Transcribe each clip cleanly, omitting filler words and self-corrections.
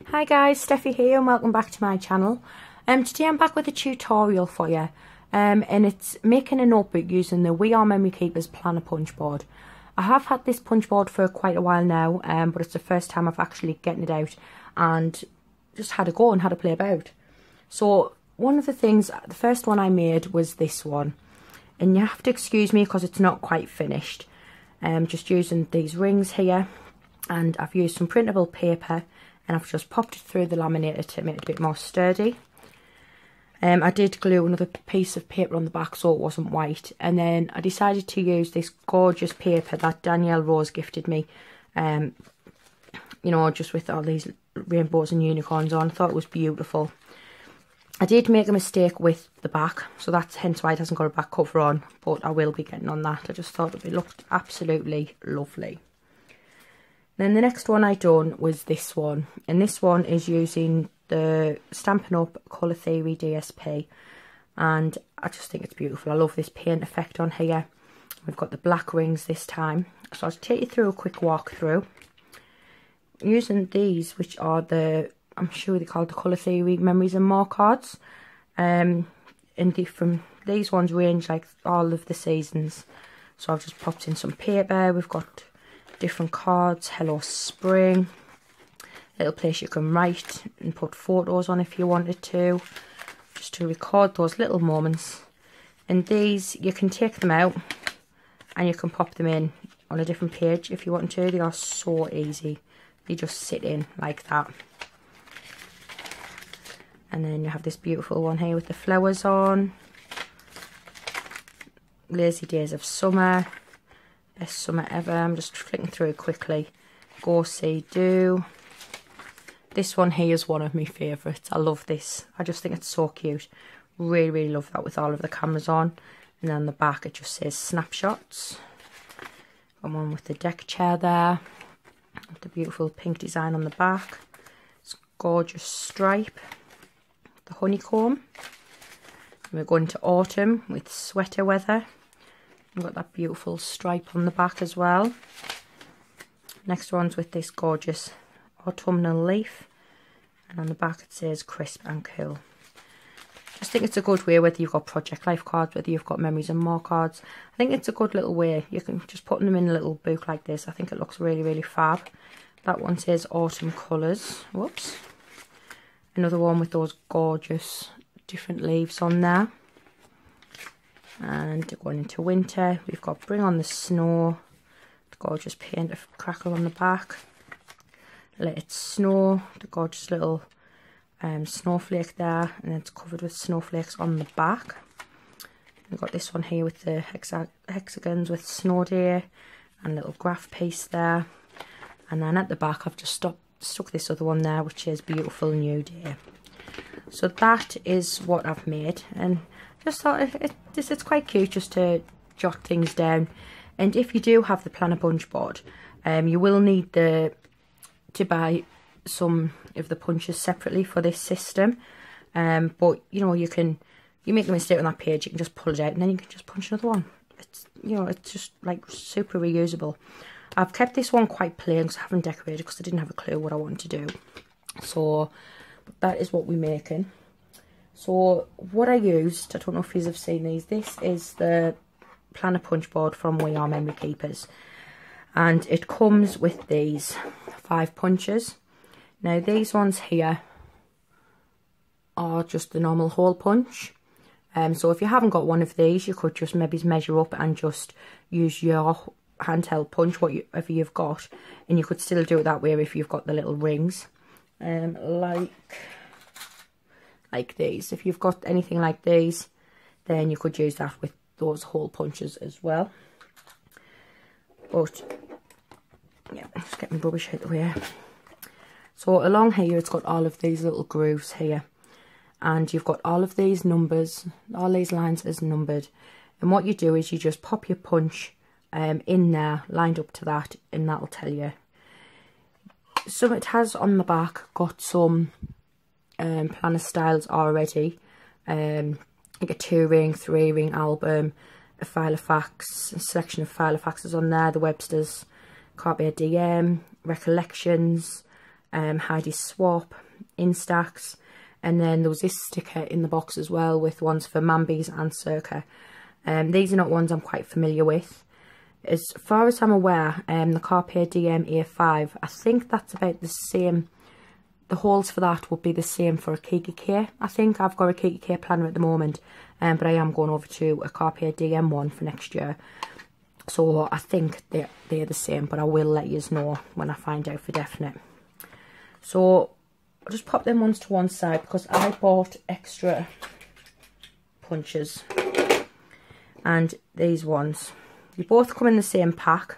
Hi guys, Steffi here and welcome back to my channel. Today I'm back with a tutorial for you and it's making a notebook using the We Are Memory Keepers planner punch board. I have had this punch board for quite a while now, but it's the first time I've actually getting it out and just had a go and had a play about. So one of the things, the first one I made was this one, and you have to excuse me because it's not quite finished. Just using these rings here, and I've used some printable paper and I've just popped it through the laminator to make it a bit more sturdy. I did glue another piece of paper on the back so it wasn't white, and then I decided to use this gorgeous paper that Danielle Rose gifted me, you know, just with all these rainbows and unicorns on. I thought it was beautiful. I did make a mistake with the back, so that's hence why it hasn't got a back cover on, but I will be getting on that. I just thought it looked absolutely lovely. Then the next one I done was this one, and this one is using the Stampin' Up! Colour Theory DSP, and I just think it's beautiful. I love this paint effect on here. We've got the black rings this time, so I'll take you through a quick walkthrough. Using these, which are the, I'm sure they're called the Colour Theory Memories and More cards, and from these ones range like all of the seasons. So I've just popped in some paper. We've got different cards, Hello Spring, little place you can write and put photos on if you wanted to, just to record those little moments. And these, you can take them out and you can pop them in on a different page if you want to. They are so easy, they just sit in like that. And then you have this beautiful one here with the flowers on, Lazy Days of Summer, Best Summer Ever. I'm just flicking through it quickly. Go See Do. This one here is one of my favourites. I love this. I just think it's so cute. Really, really love that with all of the cameras on. And then on the back it just says snapshots. Got one with the deck chair there. With the beautiful pink design on the back. It's gorgeous stripe. The honeycomb. And we're going to autumn with sweater weather. We've got that beautiful stripe on the back as well. Next one's with this gorgeous autumnal leaf, and on the back it says crisp and cool. Just think it's a good way, whether you've got Project Life cards, whether you've got Memories and More cards. I think it's a good little way. You can just put them in a little book like this. I think it looks really, really fab. That one says autumn colours. Whoops. Another one with those gorgeous different leaves on there. And going into winter, we've got Bring On the Snow, the gorgeous paint of crackle on the back. Let It Snow, the gorgeous little snowflake there, and it's covered with snowflakes on the back. We've got this one here with the hexagons with Snow Day and a little graph piece there. And then at the back I've just stuck this other one there, which is Beautiful New Day. So that is what I've made, and just thought it's quite cute just to jot things down. And if you do have the planner punch board, you will need to buy some of the punches separately for this system. But you know, you make a mistake on that page, you can just pull it out and then you can just punch another one. It's, you know, it's just like super reusable. I've kept this one quite plain because I haven't decorated, because I didn't have a clue what I wanted to do. So that is what we're making. So what I used, I don't know if you have seen these, this is the planner punch board from We Are Memory Keepers, and it comes with these 5 punches. Now these ones here are just the normal hole punch, so if you haven't got one of these, you could just maybe measure up and just use your handheld punch, whatever you've got, and you could still do it that way if you've got the little rings, like these. If you've got anything like these, then you could use that with those hole punches as well. But yeah, just get my rubbish out of the way. So along here it's got all of these little grooves here, and you've got all of these numbers, all these lines is numbered, and what you do is you just pop your punch in there lined up to that, and that'll tell you. So it has on the back got some planner styles already, like a 2-ring, 3-ring album, a file of facts, a selection of file of faxes on there, the Webster's, Cartier DM, recollections, Heidi Swap, Instax, and then there was this sticker in the box as well with ones for Mambies and Circa. These are not ones I'm quite familiar with. As far as I'm aware, the Carpe Diem A5, I think that's about the same. The holes for that would be the same for a KKK. I think I've got a KKK planner at the moment, but I am going over to a Carpe Diem one for next year. So I think they're the same, but I will let you know when I find out for definite. So I'll just pop them ones to one side because I bought extra punches. And these ones, they both come in the same pack,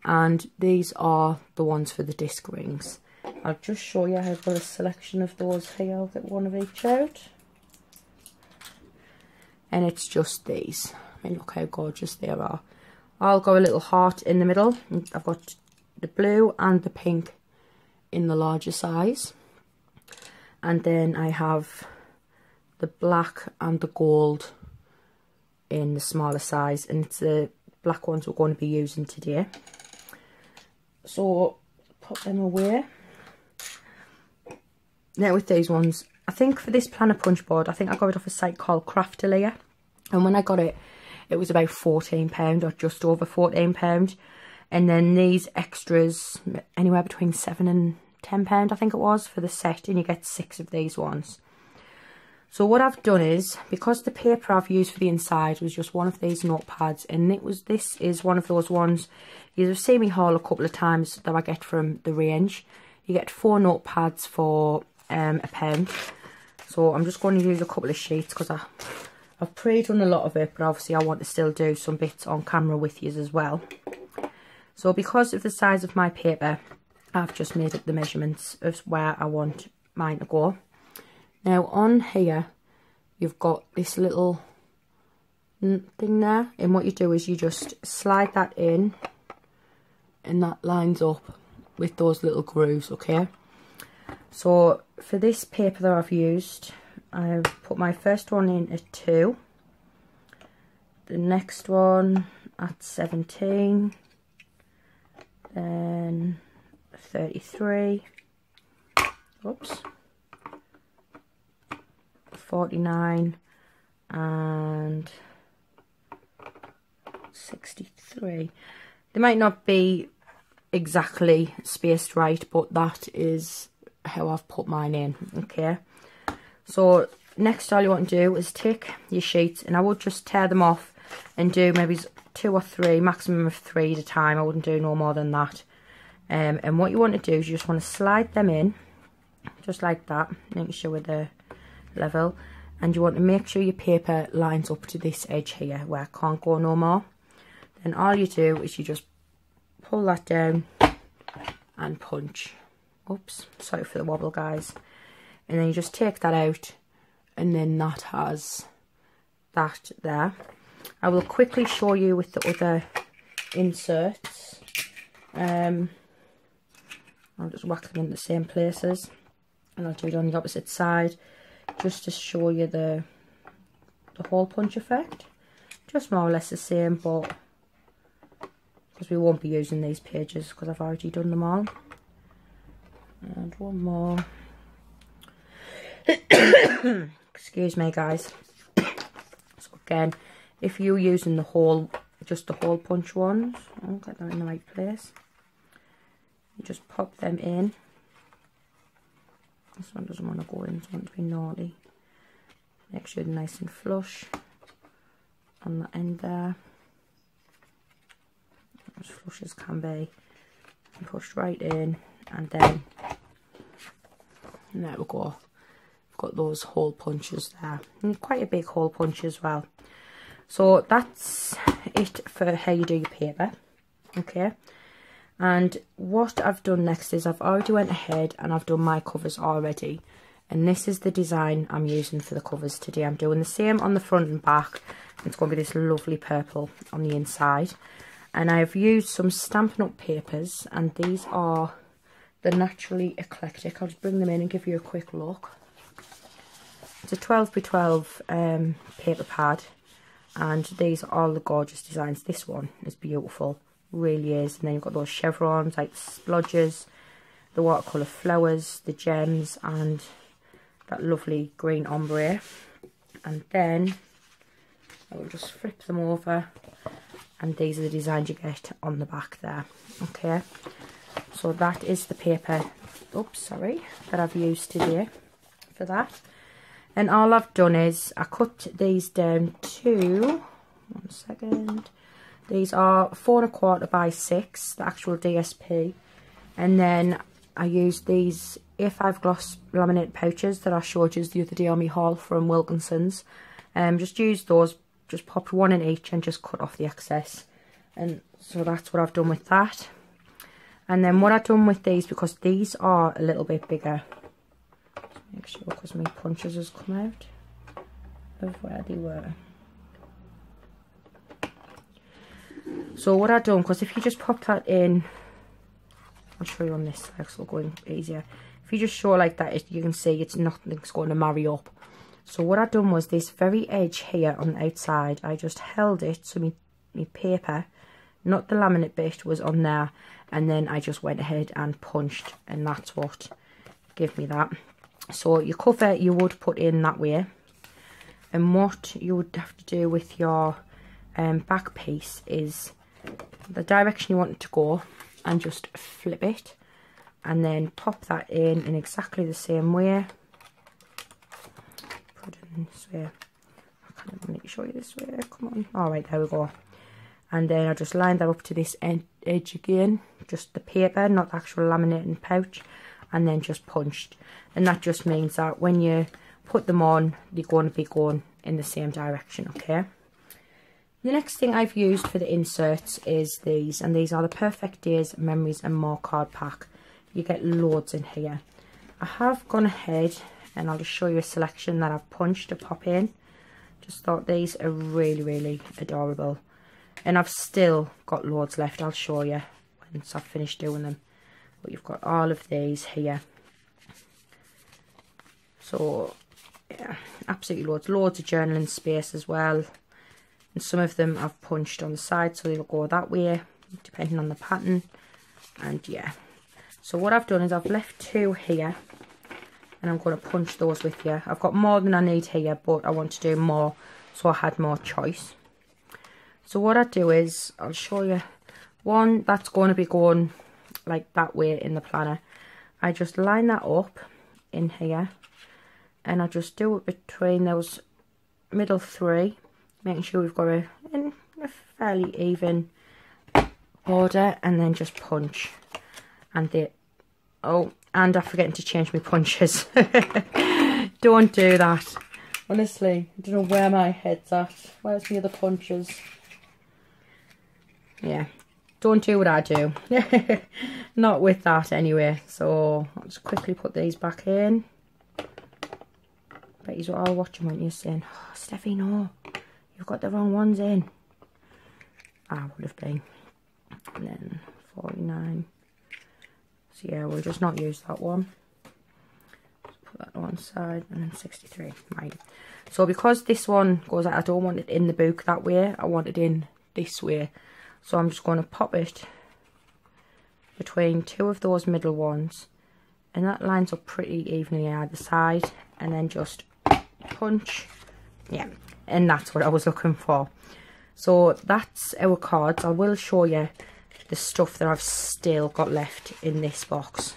and these are the ones for the disc rings. I'll just show you. I've got a selection of those here. I'll get one of each out. And it's just these. I mean, look how gorgeous they are. I'll go a little heart in the middle. I've got the blue and the pink in the larger size. And then I have the black and the gold in the smaller size. And it's the black ones we're going to be using today. So, put them away. Now with these ones, I think for this planner punch board, I think I got it off a site called Crafty. And when I got it, it was about £14 or just over £14. And then these extras, anywhere between £7 and £10 I think it was for the set, and you get 6 of these ones. So what I've done is, because the paper I've used for the inside was just one of these notepads, and this is one of those ones, you've seen me haul a couple of times that I get from the range. You get 4 notepads for £1. So I'm just going to use a couple of sheets because I've pre-done a lot of it, but obviously I want to still do some bits on camera with you as well. So because of the size of my paper, I've just made up the measurements of where I want mine to go. Now on here, you've got this little thing there, and what you do is you just slide that in, and that lines up with those little grooves, okay? So for this paper that I've used, I've put my first one in at 2, the next one at 17, then 33, oops, 49 and 63. They might not be exactly spaced right, but that is how I've put mine in, okay? So next, all you want to do is take your sheets, and I would just tear them off and do maybe 2 or 3, maximum of 3 at a time. I wouldn't do no more than that. And what you want to do is you just want to slide them in just like that, making sure they're level, and you want to make sure your paper lines up to this edge here where I can't go no more. Then all you do is you just pull that down and punch. Oops, sorry for the wobble, guys. And then you just take that out, and then that has that there. I will quickly show you with the other inserts. I'll just whack them in the same places, and I'll do it on the opposite side just to show you the hole punch effect. Just more or less the same, but because we won't be using these pages because I've already done them all. And one more. Excuse me, guys. So again, if you're using the hole, just the hole punch ones, I'll get that in the right place. You just pop them in. This one doesn't want to go in, it's want to be naughty. Make sure they're nice and flush on the end there. As flush as can be. And pushed right in, and then there we go. I've got those hole punches there. And quite a big hole punch as well. So that's it for how you do your paper. Okay. And what I've done next is I've already went ahead and I've done my covers already. And this is the design I'm using for the covers today. I'm doing the same on the front and back. It's going to be this lovely purple on the inside. And I've used some Stampin' Up papers, and these are the Naturally Eclectic. I'll just bring them in and give you a quick look. It's a 12 by 12 paper pad, and these are all the gorgeous designs. This one is beautiful, really is. And then you've got those chevrons, like splodges, the watercolour flowers, the gems, and that lovely green ombre. And then I will just flip them over, and these are the designs you get on the back there. Okay, so that is the paper, oops, sorry, that I've used today for that. And all I've done is I cut these down to, 1 second, these are 4 1/4 by 6, the actual DSP. And then I used these A5 gloss laminate pouches that I showed you the other day on my haul from Wilkinson's. Just used those, just popped one in each and just cut off the excess. And so that's what I've done with that. And then what I've done with these, because these are a little bit bigger, make sure, because my punches has come out of where they were. So what I've done, because if you just pop that in, I'll show you on this side so it'll go in easier. If you just show like that, you can see it's nothing's going to marry up. So what I've done was this very edge here on the outside, I just held it so my paper, not the laminate bit, was on there, and then I just went ahead and punched, and that's what gave me that. So your cover you would put in that way, and what you would have to do with your back piece is the direction you want it to go, and just flip it, and then pop that in exactly the same way. Put it in this way. I can't really show you this way, come on. Alright, there we go. And then I just lined that up to this edge again, just the paper, not the actual laminating pouch, and then just punched. And that just means that when you put them on, they're going to be going in the same direction, okay? The next thing I've used for the inserts is these, and these are the Perfect Days Memories and More card pack. You get loads in here. I have gone ahead and I'll just show you a selection that I've punched to pop in. Just thought these are really, really adorable. And I've still got loads left, I'll show you once I've finished doing them. But you've got all of these here. So, yeah, absolutely loads. Loads of journaling space as well. And some of them I've punched on the side, so they'll go that way, depending on the pattern. And yeah. So what I've done is I've left 2 here, and I'm going to punch those with you. I've got more than I need here, but I want to do more, so I had more choice. So what I do is, I'll show you one that's going to be going like that way in the planner. I just line that up in here, and I just do it between those middle 3, making sure we've got a fairly even border, and then just punch. And and I'm forgetting to change my punches. Don't do that. Honestly, I don't know where my head's at. Where's the other punches? Yeah, don't do what I do. Not with that anyway. So I'll just quickly put these back in. Bet you're all watching when you're saying, oh, Steffi, no, you've got the wrong ones in. I would have been. And then 49. So yeah, we'll just not use that one. Just put that on one side, and then 63. Right. So because this one goes out, I don't want it in the book that way. I want it in this way. So I'm just going to pop it between 2 of those middle ones, and that lines up pretty evenly either side, and then just punch. Yeah, and that's what I was looking for. So that's our cards. I will show you the stuff that I've still got left in this box,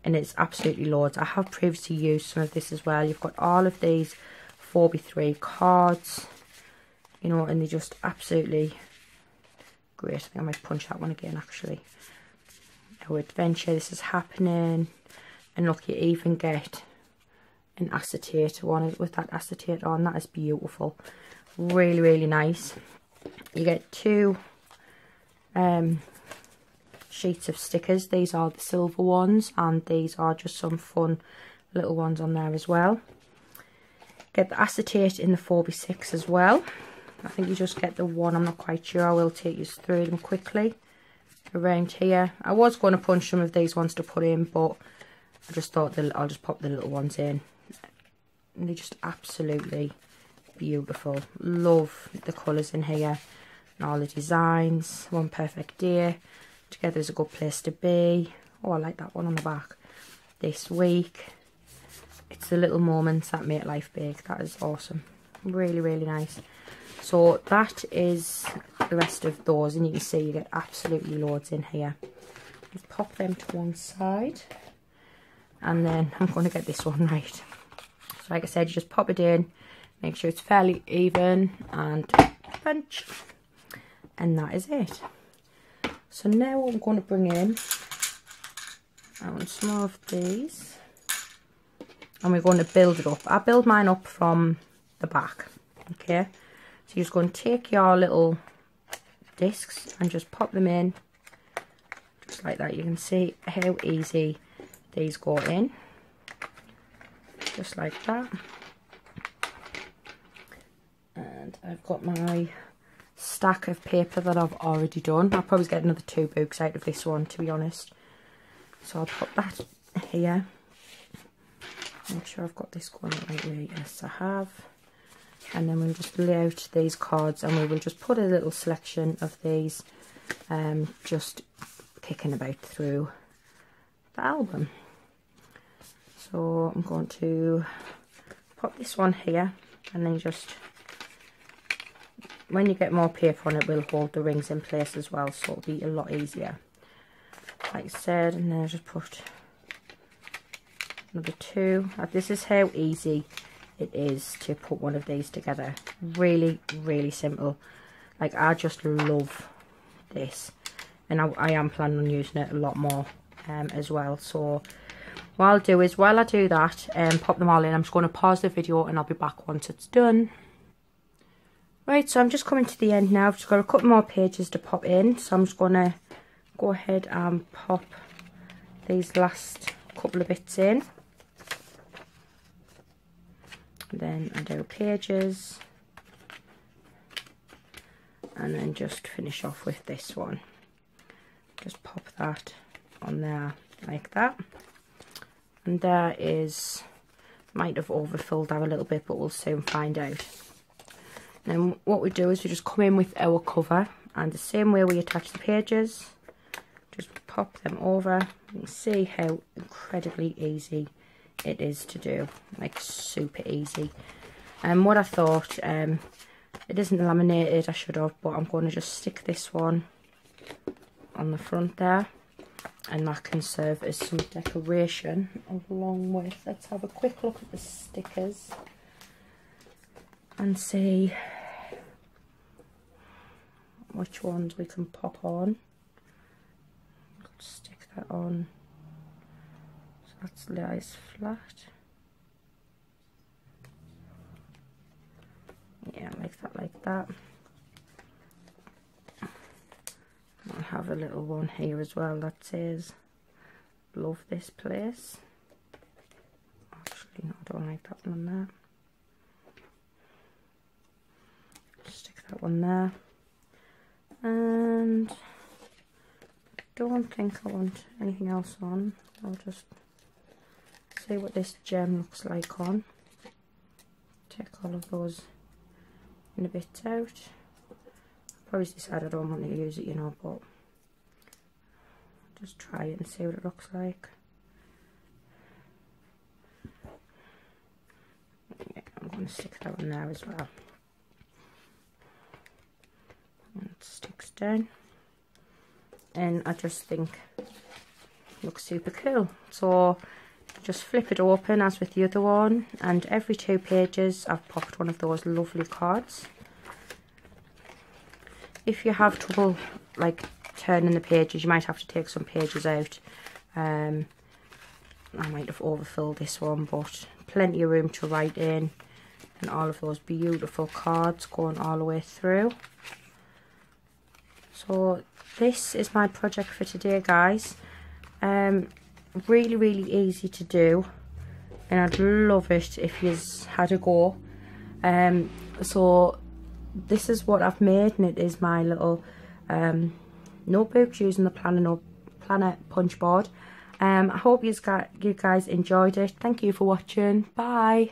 and it's absolutely loads. I have previously used some of this as well. You've got all of these 4x3 cards, you know, and they're just absolutely great. I think I might punch that one again actually. Our adventure, this is happening, and look, you even get an acetate one with that acetate on. That is beautiful. Really, really nice. You get 2 sheets of stickers. These are the silver ones, and these are just some fun little ones on there as well. Get the acetate in the 4x6 as well. I think you just get the one, I'm not quite sure. I will take you through them quickly around here. I was going to punch some of these ones to put in, but I just thought that I'll just pop the little ones in. And they're just absolutely beautiful. Love the colours in here and all the designs. One perfect day. Together is a good place to be. Oh, I like that one on the back. This week. It's the little moments that make life big. That is awesome. Really, really nice. So that is the rest of those, and you can see you get absolutely loads in here. Just pop them to one side, and then I'm going to get this one right. So like I said, you just pop it in, make sure it's fairly even, and punch, and that is it. So now what I'm going to bring in, I want some more of these, and we're going to build it up. I build mine up from the back, okay? So you're just going to take your little discs and just pop them in, just like that. You can see how easy these go in, just like that. And I've got my stack of paper that I've already done. I'll probably get another 2 books out of this one, to be honest. So I'll put that here. Make sure I've got this going the right way. Yes, I have. And then we'll just lay out these cards, and we will just put a little selection of these just kicking about through the album. So I'm going to pop this one here, and then just, when you get more paper on it, will hold the rings in place as well, so it'll be a lot easier, like I said. And then I just put another 2. This is how easy it is to put one of these together. Really, really simple. Like, I just love this, and I am planning on using it a lot more as well. So what I'll do is, while I do that and pop them all in, I'm just going to pause the video, and I'll be back once it's done. Right, so I'm just coming to the end now. I've just got a couple more pages to pop in, so I'm just going to go ahead and pop these last couple of bits in. Then I do pages, and then just finish off with this one. Just pop that on there like that, and there is, might have overfilled that a little bit, but we'll soon find out. Then what we do is we just come in with our cover, and the same way we attach the pages, just pop them over. You can see how incredibly easy it is to do, like super easy. And what I thought, it isn't laminated, I should have, but I'm going to just stick this one on the front there, and that can serve as some decoration along with. Let's have a quick look at the stickers and see which ones we can pop on. Let's stick that on. That lies flat. Yeah, like that. I'll have a little one here as well that says, "Love this place." Actually, no, I don't like that one there. Stick that one there. And I don't think I want anything else on. I'll just see what this gem looks like on. Take all of those in a bit out. Probably decided I don't want to use it, you know, but just try it and see what it looks like. Yeah, I'm going to stick that one there as well. And it sticks down, and I just think it looks super cool. So just flip it open as with the other one, and every 2 pages I've popped one of those lovely cards. If you have trouble like turning the pages, you might have to take some pages out. I might have overfilled this one, but plenty of room to write in, and all of those beautiful cards going all the way through. So this is my project for today, guys. Really, really easy to do, and I'd love it if you had a go. So this is what I've made, and it is my little notebooks using the planner punch board. I hope you guys enjoyed it. Thank you for watching. Bye.